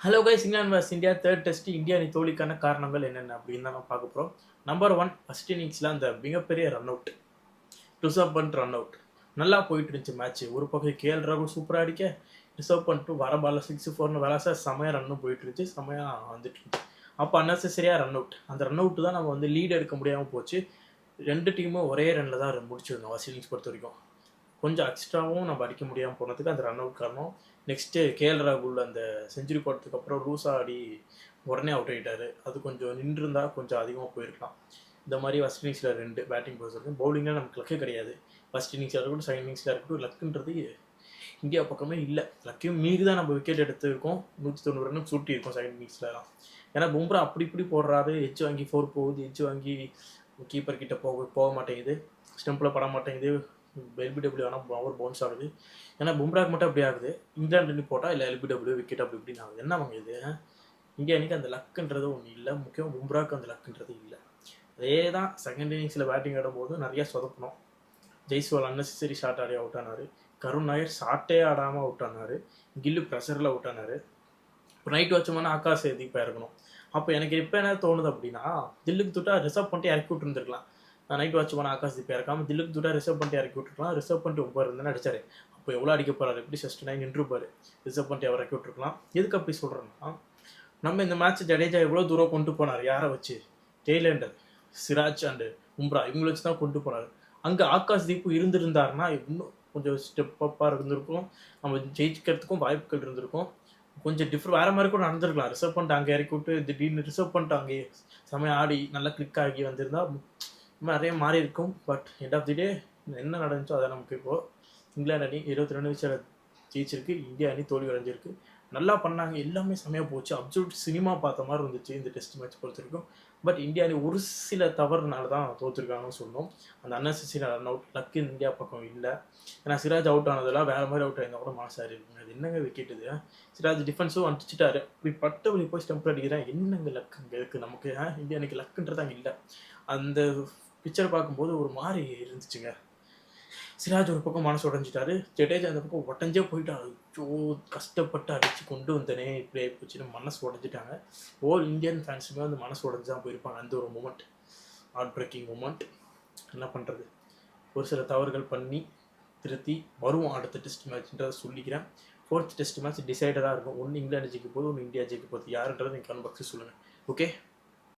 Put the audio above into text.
Hello guys, England vs India third test India அணி தோல்விக்கான காரணங்கள் என்னென்ன அப்படின்னு தான் நம்ம பார்க்க போகிறோம். நம்பர் 1, ஃபர்ஸ்ட் இன்னிங்ஸில் அந்த மிகப்பெரிய ரன் அவுட், ரிசர்வ் பண்ணிட்டு ரன் அவுட் நல்லா போயிட்டு இருந்துச்சு மேட்ச். ஒரு பக்கம் கேஎல் ராகுல் சூப்பராக அடிக்க, ரிசர்வ் பண்ணிட்டு வர பால்ல 6-4 விளாச செமையாக ரன்னும் போயிட்டு இருந்துச்சு, செமையாக வந்துட்டு இருந்துச்சு. அப்போ அன்னெசரியாக ரன் அவுட், அந்த ரன் அவுட் தான் நம்ம வந்து லீட் எடுக்க முடியாமல் போச்சு. ரெண்டு டீமும் ஒரே ரன்னில் தான் முடிச்சிருந்தோம் ஃபர்ஸ்ட் இன்னிங்ஸ் பொறுத்த வரைக்கும். கொஞ்சம் எக்ஸ்ட்ராவும் நம்ம அடிக்க முடியாமல் போனதுக்கு அந்த ரன் அவுட் காரணம். நெக்ஸ்ட்டு கேஎல் ராகுல் அந்த செஞ்சுரி போட்டதுக்கு அப்புறம் லூஸா ஆடி உடனே அவுட் ஆகிட்டாரு. அது கொஞ்சம் நின்றுருந்தா கொஞ்சம் அதிகமாக போயிருக்கலாம். இந்த மாதிரி ஃபஸ்ட் இன்னிங்ஸில் 2 பேட்டிங் பொறுத்த வரைக்கும். பவுலிங்கில் நமக்கு லக்கு கிடையாது. ஃபஸ்ட் இன்னிங்ஸில் இருக்கட்டும், செகண்ட் இன்னிங்ஸில் இருக்கட்டும், லக்குன்றது இந்தியா பக்கமே இல்லை. லக்கையும் மீறி தான் நம்ம விக்கெட் எடுத்துருக்கோம். 190 ரன்னு சுட்டியிருக்கோம் செகண்ட் இன்னிங்ஸ்லாம். ஏன்னா பும்ரா அப்படி இப்படி போடுறாரு. எட்ஜ் வாங்கி 4 போகுது, எட்ஜ் வாங்கி கீப்பர் கிட்ட போக மாட்டேங்குது, ஸ்டெம்பில் பட மாட்டேங்குது, எல்பிடபிள்யூ ஆனால் ஓவர் பவுன்ஸ் ஆகுது. ஏன்னா பும்ராக்கு மட்டும் அப்படி ஆகுது. இங்கிலாந்து போட்டால் இல்லை எல்பிடபிள்யூ விக்கெட் அப்படி இப்படின்னு ஆகுது. என்ன வாங்க இது? இந்தியா அன்றைக்கி அந்த லக்குன்றது ஒன்று இல்லை. முக்கியம் பும்ராக்கு அந்த லக்குன்றது இல்லை. அதே தான் செகண்ட் இன்னிங்ஸில் பேட்டிங் ஆடும்போது நிறையா சொதப்பணும். ஜெய்ஸ்வால் அன்னெசரி ஷார்ட் ஆடி அவுட் ஆனார். கருண் நாயர் ஷார்ட்டே ஆடாமல் அவுட் ஆனார். கில்லு ப்ரெஷரில் அவுட் ஆனார். இப்போ நைட் வச்சோம்னா ஆகாஷ் தீபா இருக்கணும். அப்போ எனக்கு இப்போ என்ன தோணுது அப்படின்னா, தில்லுக்கு தொட்டா ரிசர்வ் பண்ணிட்டு இறக்கி விட்டுருந்துருக்கலாம். நைட் வாட்ச் பண்ண ஆகாஷ் தீபா இறக்காமல் தில்லுக்கு தொட்டா ரிசர்வ் பண்ணிட்டு இறக்கி விட்டுருக்கலாம். ரிசர்வ் பண்ணிட்டு 9 இருந்தாலும் அடிச்சாரு. அப்போ எவ்வளோ அடிக்க போகிறாரு? எப்படி சஸ்ட் 9 நின்றுப்பார். ரிசர்வ் பண்ணிட்டு அவர் இறக்கி விட்டுருக்கலாம். எதுக்கு அப்படி சொல்கிறேன்னா, நம்ம இந்த மேட்ச் ஜடேஜா எவ்வளோ தூரம் கொண்டு போனார்? யாரை வச்சு? டெய்லண்டர், சிராஜ் அண்டு பும்ரா இவங்களை வச்சு தான் கொண்டு போனார். அங்கே ஆகாஷ் தீப் இருந்திருந்தாருன்னா இன்னும் கொஞ்சம் ஸ்டெப் அப்பாக இருந்திருக்கும். நம்ம ஜெயிக்கிறதுக்கும் வாய்ப்புகள் இருந்திருக்கும். கொஞ்சம் வேறு மாதிரி கூட நடந்திருக்கலாம். ரிசர்வ் பண்ணிட்டு அங்கே இறக்கி விட்டு திடீர்னு ரிசர்வ் பண்ணிட்டு அங்கே செமையாக ஆடி நல்லா கிளிக் ஆகி வந்திருந்தா நிறைய மாறி இருக்கும். பட் எண்ட் ஆஃப் தி டே என்ன நடந்துச்சோ அதை நமக்கு இப்போது இங்கிலாந்து அணி 22 விஷயம் ஜெயிச்சிருக்கு. இந்தியா அணி தோல்வி அடைஞ்சிருக்கு. நல்லா பண்ணாங்க, எல்லாமே செமையாக போச்சு. அப்சல்யூட் சினிமா பார்த்த மாதிரி இருந்துச்சு இந்த டெஸ்ட் மேட்ச் பொறுத்த வரைக்கும். பட் இந்தியா அணி ஒரு சில தவறுனால தான் தோற்றுருக்காங்கன்னு சொல்லணும். அந்த unnecessary run out luck India பக்கம் இல்லை. ஏன்னா சிராஜ் அவுட் ஆனதெல்லாம் வேறு மாதிரி அவுட் ஆயிருந்தா கூட மனசாரி இருக்குங்க. அது என்னங்க விக்கெட் இது? சிராஜ் டிஃபென்ஸும் அடிச்சுட்டாரு. இப்படி பட்ட வழி போய் ஸ்டெம்ப் அடிக்கிறேன். என்னங்க லக்கு அங்கே இருக்குது நமக்கு? இந்தியா அன்றைக்கி லக்குன்றது அங்கே இல்லை. அந்த பிக்சர் பார்க்கும்போது ஒரு மாதிரி இருந்துச்சுங்க. சிராஜ் ஒரு பக்கம் மனசு உடஞ்சிட்டாரு. ஜடேஜா அந்த பக்கம் உடஞ்சே போயிட்டாரு. கஷ்டப்பட்டு அடித்து கொண்டு வந்தனே இப்படி ஆகிப்போச்சுன்னு மனசு உடஞ்சிட்டாங்க. ஓல் இந்தியன் ஃபேன்ஸுமே வந்து மனசு உடஞ்சி தான் போயிருப்பாங்க. அந்த ஒரு மூமெண்ட், ஹார்ட் பிரேக்கிங் மூமெண்ட். என்ன பண்ணுறது? ஒரு சில தவறுகள் பண்ணி திருத்தி வருவோம் அடுத்த டெஸ்ட் மேட்ச்ன்றதை சொல்லிக்கிறேன். 4th டெஸ்ட் மேட்ச் டிசைடராக இருக்கும். ஒன்று இங்கிலாந்து ஜெயிக்க போது, ஒன்று இந்தியா ஜெயிக்க போகுது. யாருன்றது நீங்கள் கமெண்ட் பாக்ஸில் சொல்லுங்கள். ஓகே.